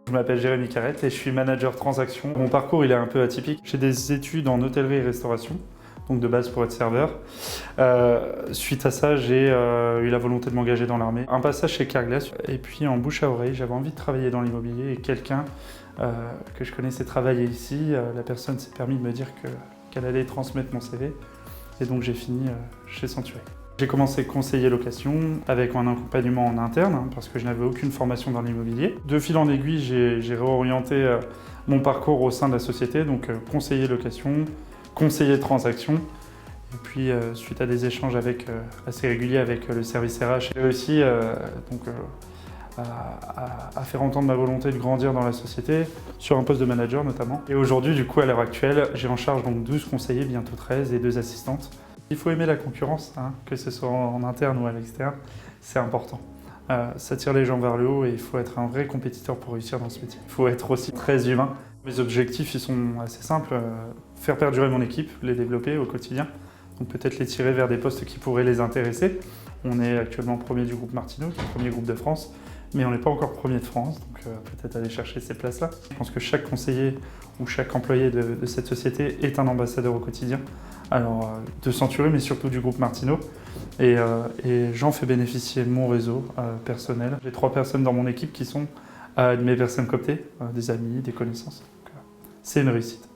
Je m'appelle Jérémy Carrette et je suis manager transaction. Mon parcours il est un peu atypique. J'ai des études en hôtellerie et restauration, donc de base pour être serveur. Suite à ça, j'ai eu la volonté de m'engager dans l'armée. Un passage chez Carglass et puis en bouche à oreille, j'avais envie de travailler dans l'immobilier et quelqu'un que je connaissais travailler ici, la personne s'est permis de me dire qu'elle allait transmettre mon CV et donc j'ai fini chez Century. J'ai commencé conseiller location avec un accompagnement en interne parce que je n'avais aucune formation dans l'immobilier. De fil en aiguille, j'ai réorienté mon parcours au sein de la société, donc conseiller location, conseiller transaction. Et puis suite à des échanges assez réguliers avec le service RH, j'ai réussi à faire entendre ma volonté de grandir dans la société, sur un poste de manager notamment. Et aujourd'hui, du coup, à l'heure actuelle, j'ai en charge donc 12 conseillers, bientôt 13, et 2 assistantes. Il faut aimer la concurrence, que ce soit en interne ou à l'externe, c'est important. Ça tire les gens vers le haut et il faut être un vrai compétiteur pour réussir dans ce métier. Il faut être aussi très humain. Mes objectifs, ils sont assez simples. Faire perdurer mon équipe, les développer au quotidien. Donc peut-être les tirer vers des postes qui pourraient les intéresser. On est actuellement premier du groupe Martineau, qui est le premier groupe de France, mais on n'est pas encore premier de France, donc peut-être aller chercher ces places-là. Je pense que chaque conseiller ou chaque employé de cette société est un ambassadeur au quotidien. Alors, de Century, mais surtout du groupe Martineau. Et j'en fais bénéficier mon réseau personnel. J'ai 3 personnes dans mon équipe qui sont mes personnes cooptées, des amis, des connaissances. C'est une réussite.